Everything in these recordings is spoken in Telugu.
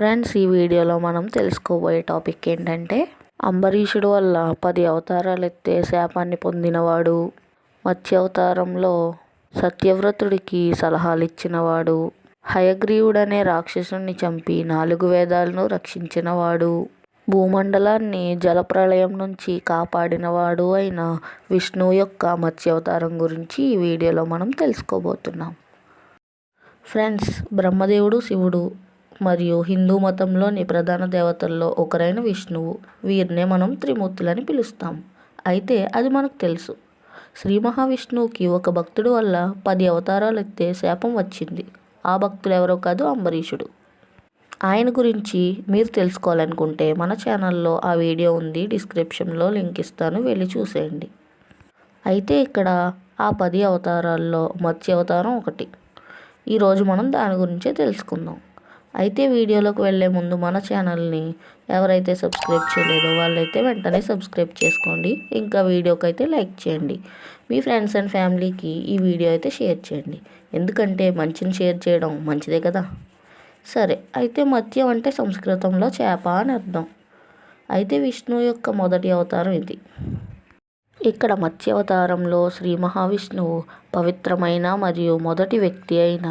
ఫ్రెండ్స్, ఈ వీడియోలో మనం తెలుసుకోబోయే టాపిక్ ఏంటంటే, అంబరీషుడు వల్ల 10 అవతారాలు ఎత్తే శాపాన్ని పొందినవాడు, మత్స్యావతారంలో సత్యవ్రతుడికి సలహాలు ఇచ్చినవాడు, హయగ్రీవుడనే రాక్షసుని చంపి 4 వేదాలను రక్షించినవాడు, భూమండలాన్ని జలప్రళయం నుంచి కాపాడినవాడు అయిన విష్ణువు యొక్క మత్స్యావతారం గురించి ఈ వీడియోలో మనం తెలుసుకోబోతున్నాం. ఫ్రెండ్స్, బ్రహ్మదేవుడు, శివుడు మరియు హిందూ మతంలోని ప్రధాన దేవతల్లో ఒకరైన విష్ణువు. వీరినే మనం త్రిమూర్తులని పిలుస్తాం. అయితే అది మనకు తెలుసు. శ్రీ మహావిష్ణువుకి ఒక భక్తుడు వల్ల 10 అవతారాలు ఎత్తే శాపం వచ్చింది. ఆ భక్తుడు ఎవరో కాదు, అంబరీషుడు. ఆయన గురించి మీరు తెలుసుకోవాలనుకుంటే మన ఛానల్లో ఆ వీడియో ఉంది, డిస్క్రిప్షన్లో లింక్ ఇస్తాను, వెళ్ళి చూసేయండి. అయితే ఇక్కడ ఆ 10 అవతారాల్లో మత్స్య అవతారం ఒకటి. ఈరోజు మనం దాని గురించే తెలుసుకుందాం. అయితే వీడియోలోకి వెళ్ళే ముందు మన ఛానల్ని ఎవరైతే సబ్స్క్రైబ్ చేయలేదో వాళ్ళైతే వెంటనే సబ్స్క్రైబ్ చేసుకోండి. ఇంకా వీడియోకి అయితే లైక్ చేయండి. మీ ఫ్రెండ్స్ అండ్ ఫ్యామిలీకి ఈ వీడియో అయితే షేర్ చేయండి. ఎందుకంటే మంచిని షేర్ చేయడం మంచిదే కదా. సరే, అయితే మత్స్యం అంటే సంస్కృతంలో చేప అని అర్థం. అయితే విష్ణువు యొక్క మొదటి అవతారం ఇది. ఇక్కడ మత్స్య అవతారంలో శ్రీ మహావిష్ణువు పవిత్రమైన మరియు మొదటి వ్యక్తి అయిన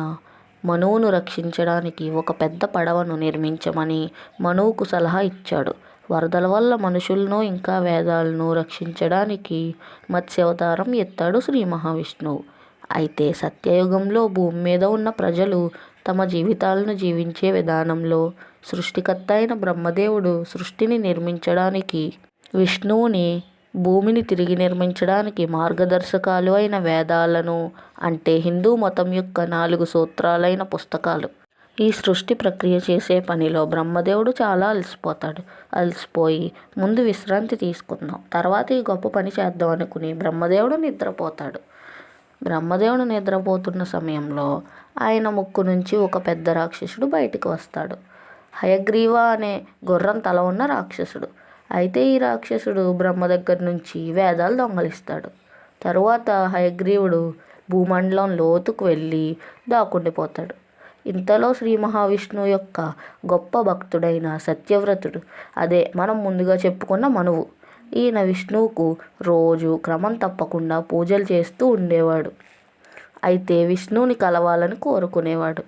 మనువును రక్షించడానికి ఒక పెద్ద పడవను నిర్మించమని మనువుకు సలహా ఇచ్చాడు. వరదల వల్ల మనుషులను ఇంకా వేదాలను రక్షించడానికి మత్స్యావతారం ఎత్తాడు శ్రీ మహావిష్ణువు. అయితే సత్యయుగంలో భూమి మీద ఉన్న ప్రజలు తమ జీవితాలను జీవించే విధానంలో సృష్టికర్త అయిన బ్రహ్మదేవుడు సృష్టిని నిర్మించడానికి, విష్ణువుని భూమిని తిరిగి నిర్మించడానికి మార్గదర్శకాలు అయిన వేదాలను, అంటే హిందూ మతం యొక్క 4 సూత్రాలైన పుస్తకాలు. ఈ సృష్టి ప్రక్రియ చేసే పనిలో బ్రహ్మదేవుడు చాలా అలసిపోయి ముందు విశ్రాంతి తీసుకుందాం, తర్వాత ఈ గొప్ప పని చేద్దాం అనుకుని బ్రహ్మదేవుడు నిద్రపోతాడు. బ్రహ్మదేవుడు నిద్రపోతున్న సమయంలో ఆయన ముక్కు నుంచి ఒక పెద్ద రాక్షసుడు బయటికి వస్తాడు. హయగ్రీవ అనే గుర్రం తల ఉన్న రాక్షసుడు. అయితే ఈ రాక్షసుడు బ్రహ్మ దగ్గర నుంచి వేదాలు దొంగలిస్తాడు. తరువాత హయగ్రీవుడు భూమండలం లోతుకు వెళ్ళి దాక్కుండిపోతాడు. ఇంతలో శ్రీ మహావిష్ణువు యొక్క గొప్ప భక్తుడైన సత్యవ్రతుడు, అదే మనం ముందుగా చెప్పుకున్న మనువు, ఈయన విష్ణువుకు రోజు క్రమం తప్పకుండా పూజలు చేస్తూ ఉండేవాడు. అయితే విష్ణువుని కలవాలని కోరుకునేవాడు.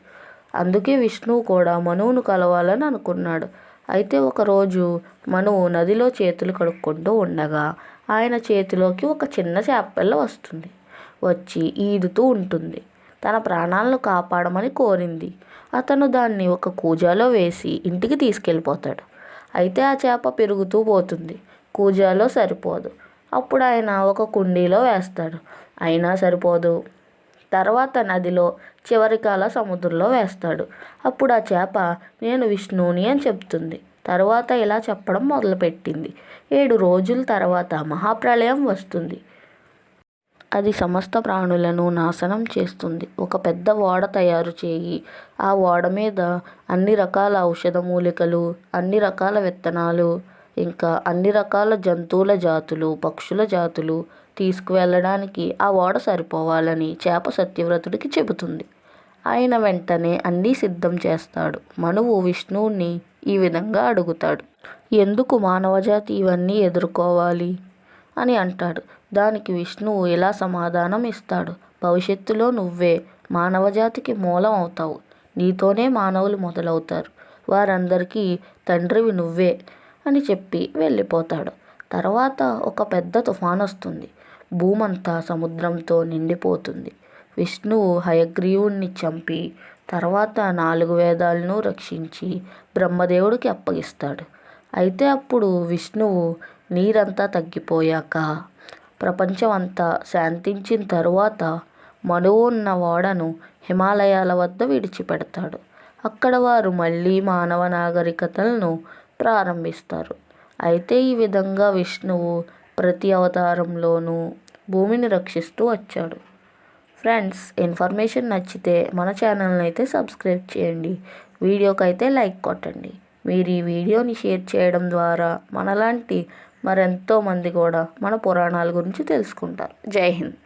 అందుకే విష్ణువు కూడా మనువును కలవాలని అనుకున్నాడు. అయితే ఒకరోజు మనువు నదిలో చేతులు కడుక్కుంటూ ఉండగా ఆయన చేతిలోకి ఒక చిన్న చేపపిల్ల వస్తుంది. వచ్చి ఈదుతూ ఉంటుంది. తన ప్రాణాలను కాపాడమని కోరింది. అతను దాన్ని ఒక కూజాలో వేసి ఇంటికి తీసుకెళ్ళిపోతాడు. అయితే ఆ చేప పెరుగుతూ పోతుంది. కూజాలో సరిపోదు. అప్పుడు ఆయన ఒక కుండీలో వేస్తాడు. అయినా సరిపోదు. తర్వాత నదిలో, చివరికాల సముద్రంలో వేస్తాడు. అప్పుడు ఆ చేప నేను విష్ణువుని అని చెప్తుంది. తర్వాత ఇలా చెప్పడం మొదలుపెట్టింది. 7 రోజుల తర్వాత మహాప్రళయం వస్తుంది. అది సమస్త ప్రాణులను నాశనం చేస్తుంది. ఒక పెద్ద ఓడ తయారు చేయి. ఆ ఓడ మీద అన్ని రకాల ఔషధ మూలికలు, అన్ని రకాల విత్తనాలు, ఇంకా అన్ని రకాల జంతువుల జాతులు, పక్షుల జాతులు తీసుకువెళ్ళడానికి ఆ ఓడ సరిపోవాలని చేప సత్యవ్రతుడికి చెబుతుంది. ఆయన వెంటనే అన్నీ సిద్ధం చేస్తాడు. మనువు విష్ణువుని ఈ విధంగా అడుగుతాడు, ఎందుకు మానవజాతి ఇవన్నీ ఎదుర్కోవాలి అని అంటాడు. దానికి విష్ణువు ఇలా సమాధానం ఇస్తాడు, భవిష్యత్తులో నువ్వే మానవజాతికి మూలం అవుతావు. నీతోనే మానవులు మొదలవుతారు. వారందరికీ తండ్రివి నువ్వే అని చెప్పి వెళ్ళిపోతాడు. తర్వాత ఒక పెద్ద తుఫాను వస్తుంది. భూమంతా సముద్రంతో నిండిపోతుంది. విష్ణువు హయగ్రీవుణ్ణి చంపి తర్వాత 4 వేదాలను రక్షించి బ్రహ్మదేవుడికి అప్పగిస్తాడు. అయితే అప్పుడు విష్ణువు నీరంతా తగ్గిపోయాక, ప్రపంచం అంతా శాంతించిన తరువాత మనువు ఉన్న ఓడను హిమాలయాల వద్ద విడిచిపెడతాడు. అక్కడ వారు మళ్ళీ మానవ నాగరికతలను ప్రారంభిస్తారు. అయితే ఈ విధంగా విష్ణువు ప్రతి అవతారంలోనూ భూమిని రక్షిస్తూ వచ్చాడు. ఫ్రెండ్స్, ఇన్ఫర్మేషన్ నచ్చితే మన ఛానల్ని అయితే సబ్స్క్రైబ్ చేయండి. వీడియోకి అయితే లైక్ కొట్టండి. మీరు ఈ వీడియోని షేర్ చేయడం ద్వారా మనలాంటి మరెంతో మంది కూడా మన పురాణాల గురించి తెలుసుకుంటారు. జై హింద్.